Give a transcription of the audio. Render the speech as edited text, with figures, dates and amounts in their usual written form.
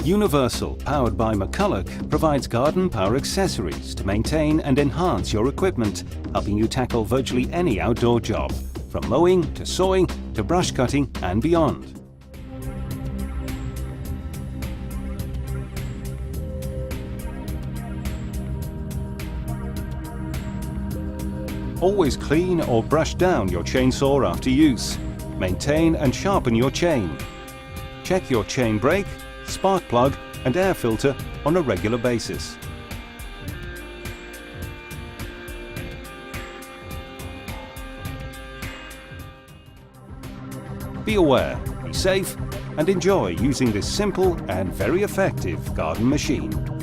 Universal, powered by McCulloch, provides garden power accessories to maintain and enhance your equipment, helping you tackle virtually any outdoor job, from mowing to sawing to brush cutting and beyond. Always clean or brush down your chainsaw after use. Maintain and sharpen your chain. Check your chain brake, spark plug and air filter on a regular basis. Be aware, be safe and enjoy using this simple and very effective garden machine.